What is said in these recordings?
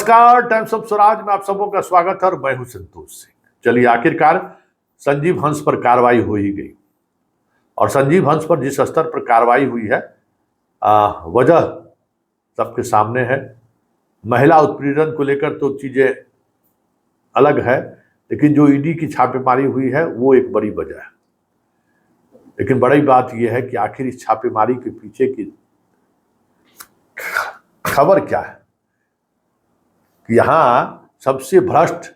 नमस्कार, times of Swaraj में आप सबों का स्वागत है और मैं हूं संतोष सिंह। चलिए, आखिरकार संजीव हंस पर कार्रवाई हो ही गई और संजीव हंस पर जिस स्तर पर कार्रवाई हुई है, वजह सबके सामने है। महिला उत्पीड़न को लेकर तो चीजें अलग है, लेकिन जो ईडी की छापेमारी हुई है वो एक बड़ी वजह है। लेकिन बड़ी बात यह है कि आखिर इस छापेमारी के पीछे की खबर क्या है कि यहां सबसे भ्रष्ट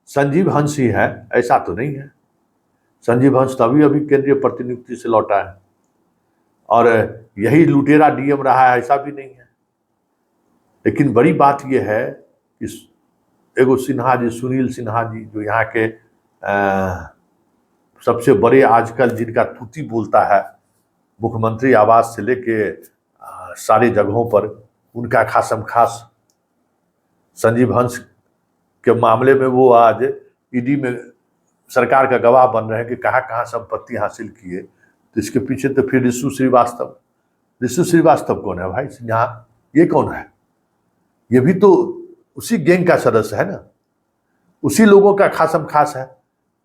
संजीव हंस ही है, ऐसा तो नहीं है। संजीव हंस तो अभी केंद्रीय प्रतिनियुक्ति से लौटा है और यही लुटेरा डीएम रहा है, ऐसा भी नहीं है। लेकिन बड़ी बात यह है कि एगो सिन्हा जी, सुनील सिन्हा जी, जो यहाँ के सबसे बड़े आजकल जिनका तूती बोलता है मुख्यमंत्री आवास से लेके सारी जगहों पर, उनका खासम खास संजीव हंस के मामले में वो आज ईडी में सरकार का गवाह बन रहे हैं कि कहाँ कहाँ संपत्ति हासिल किए। तो इसके पीछे तो फिर ऋषु श्रीवास्तव कौन है भाई? यहाँ ये कौन है? ये भी तो उसी गैंग का सदस्य है ना, उसी लोगों का खासम खास है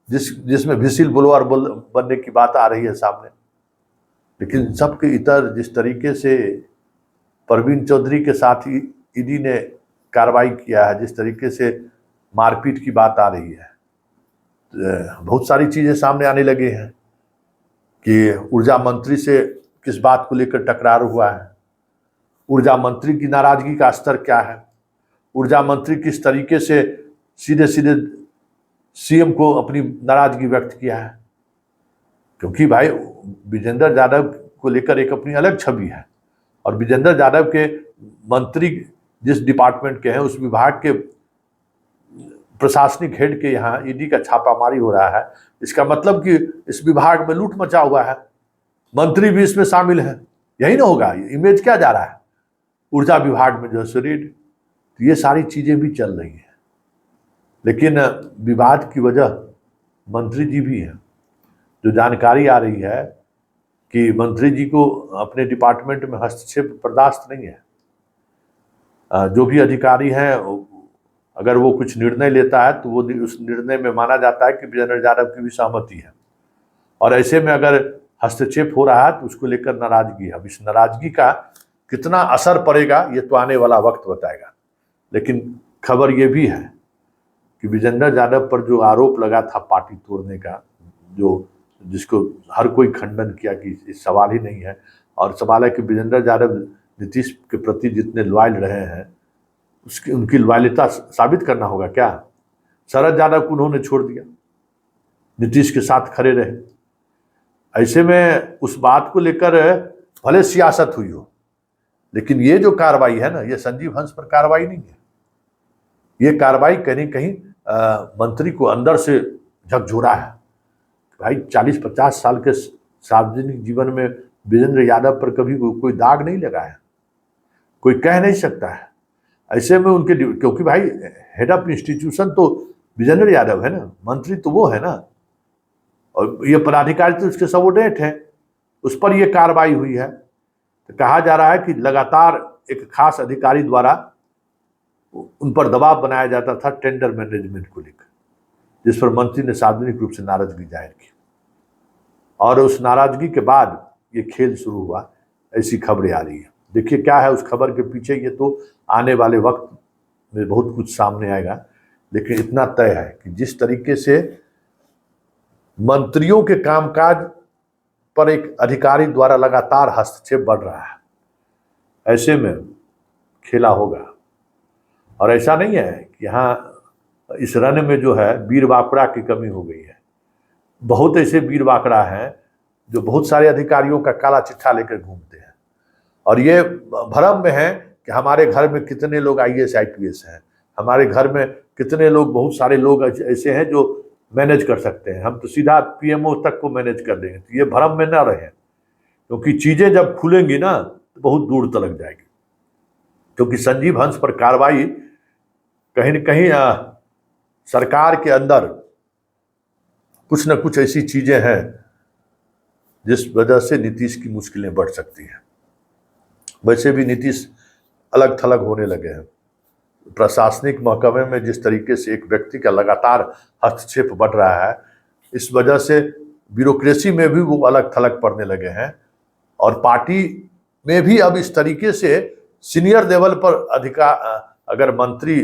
जिसमें विसिल ब्लोअर बनने की बात आ रही है सामने। लेकिन सबके इतर जिस तरीके से परवीन चौधरी के साथ ही ईडी ने कार्रवाई किया है, जिस तरीके से मारपीट की बात आ रही है, बहुत सारी चीजें सामने आने लगे हैं कि ऊर्जा मंत्री से किस बात को लेकर टकरार हुआ है, ऊर्जा मंत्री की नाराजगी का स्तर क्या है, ऊर्जा मंत्री किस तरीके से सीधे सीधे सीएम को अपनी नाराजगी व्यक्त किया है। क्योंकि भाई विजेंद्र यादव को लेकर एक अपनी अलग छवि है और विजेंद्र यादव के मंत्री जिस डिपार्टमेंट के हैं, उस विभाग के प्रशासनिक हेड के यहाँ ईडी का छापामारी हो रहा है। इसका मतलब कि इस विभाग में लूट मचा हुआ है, मंत्री भी इसमें शामिल है। यही ना होगा? इमेज क्या जा रहा है ऊर्जा विभाग में जो रेड? तो ये सारी चीजें भी चल रही हैं, लेकिन विवाद की वजह मंत्री जी भी हैं। जो जानकारी आ रही है कि मंत्री जी को अपने डिपार्टमेंट में हस्तक्षेप बर्दाश्त नहीं है। जो भी अधिकारी हैं, अगर वो कुछ निर्णय लेता है तो वो उस निर्णय में माना जाता है कि विजेंद्र यादव की भी सहमति है, और ऐसे में अगर हस्तक्षेप हो रहा है तो उसको लेकर नाराजगी है। अब इस नाराजगी का कितना असर पड़ेगा ये तो आने वाला वक्त बताएगा। लेकिन खबर ये भी है कि विजेंद्र यादव पर जो आरोप लगा था पार्टी तोड़ने का, जिसको हर कोई खंडन किया कि इस सवाल ही नहीं है, और सवाल है कि विजेंद्र यादव नीतीश के प्रति जितने लॉयल रहे हैं उनकी लॉयलिटी साबित करना होगा क्या? शरद यादव को उन्होंने छोड़ दिया, नीतीश के साथ खड़े रहे। ऐसे में उस बात को लेकर भले सियासत हुई हो, लेकिन ये जो कार्रवाई है ना, ये संजीव हंस पर कार्रवाई नहीं है। ये कार्रवाई कहीं कहीं मंत्री को अंदर से झकझोरा है। भाई 40-50 साल के सार्वजनिक जीवन में विजेंद्र यादव पर कभी कोई दाग नहीं लगा है, कोई कह नहीं सकता है। ऐसे में उनके, क्योंकि भाई हेड ऑफ इंस्टीट्यूशन तो विजेंद्र यादव है ना, मंत्री तो वो है ना, और ये पदाधिकारी तो उसके सबोर्डिनेट है। उस पर ये कार्रवाई हुई है। तो कहा जा रहा है कि लगातार एक खास अधिकारी द्वारा उन पर दबाव बनाया जाता था टेंडर मैनेजमेंट को लेकर, जिस पर मंत्री ने सार्वजनिक रूप से नाराजगी जाहिर की, और उस नाराजगी के बाद ये खेल शुरू हुआ, ऐसी खबरें आ रही है। देखिए क्या है उस खबर के पीछे, ये तो आने वाले वक्त में बहुत कुछ सामने आएगा। लेकिन इतना तय है कि जिस तरीके से मंत्रियों के कामकाज पर एक अधिकारी द्वारा लगातार हस्तक्षेप बढ़ रहा है, ऐसे में खेला होगा। और ऐसा नहीं है कि यहाँ इस रन में जो है वीर वाकड़ा की कमी हो गई है। बहुत ऐसे वीर वाकड़ा हैं जो बहुत सारे अधिकारियों का काला चिट्ठा लेकर घूमते हैं, और ये भ्रम में है कि हमारे घर में कितने लोग आईएएस आईपीएस हैं, हमारे घर में कितने लोग, बहुत सारे लोग ऐसे हैं जो मैनेज कर सकते हैं, हम तो सीधा पीएमओ तक को मैनेज कर देंगे। तो ये भ्रम में ना रहे, क्योंकि चीजें जब खुलेंगी ना तो बहुत दूर तक जाएगी। क्योंकि संजीव हंस पर कार्रवाई कहीं न कहीं सरकार के अंदर कुछ न कुछ ऐसी चीजें हैं जिस वजह से नीतीश की मुश्किलें बढ़ सकती हैं। वैसे भी नीतीश अलग थलग होने लगे हैं, प्रशासनिक महकमे में जिस तरीके से एक व्यक्ति का लगातार हस्तक्षेप बढ़ रहा है, इस वजह से ब्यूरोक्रेसी में भी वो अलग थलग पड़ने लगे हैं। और पार्टी में भी अब इस तरीके से सीनियर लेवल पर अगर मंत्री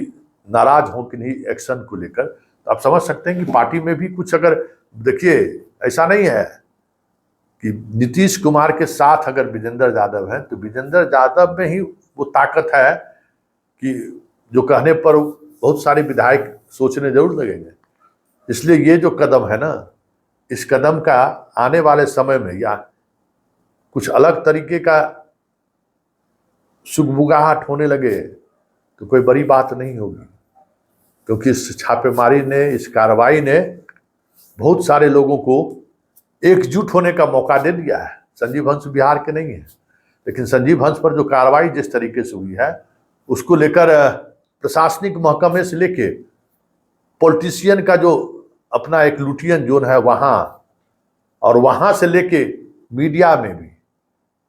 नाराज हो कि नहीं एक्शन को लेकर, तो आप समझ सकते हैं कि पार्टी में भी कुछ, अगर देखिए ऐसा नहीं है कि नीतीश कुमार के साथ अगर विजेंद्र यादव हैं, तो विजेंद्र यादव में ही वो ताकत है कि जो कहने पर बहुत सारे विधायक सोचने जरूर लगेंगे। इसलिए ये जो कदम है ना, इस कदम का आने वाले समय में या कुछ अलग तरीके का सुगबुगाहट होने लगे तो कोई बड़ी बात नहीं होगी, क्योंकि इस छापेमारी ने, इस कार्रवाई ने बहुत सारे लोगों को एकजुट होने का मौका दे दिया है। संजीव हंस बिहार के नहीं है, लेकिन संजीव हंस पर जो कार्रवाई जिस तरीके से हुई है, उसको लेकर प्रशासनिक महकमे से लेके पॉलिटिशियन का जो अपना एक लुटियन जोन है वहाँ, और वहाँ से लेके मीडिया में भी,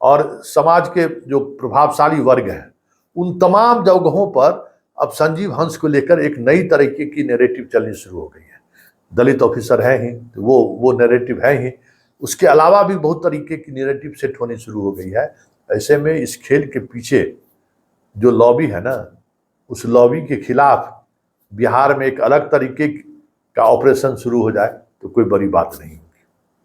और समाज के जो प्रभावशाली वर्ग हैं, उन तमाम जगहों पर अब संजीव हंस को लेकर एक नई तरीके की नैरेटिव चलनी शुरू हो गई है। दलित ऑफिसर है ही तो वो नैरेटिव है ही, उसके अलावा भी बहुत तरीके की नैरेटिव सेट होनी शुरू हो गई है। ऐसे में इस खेल के पीछे जो लॉबी है ना, उस लॉबी के खिलाफ बिहार में एक अलग तरीके का ऑपरेशन शुरू हो जाए तो कोई बड़ी बात नहीं।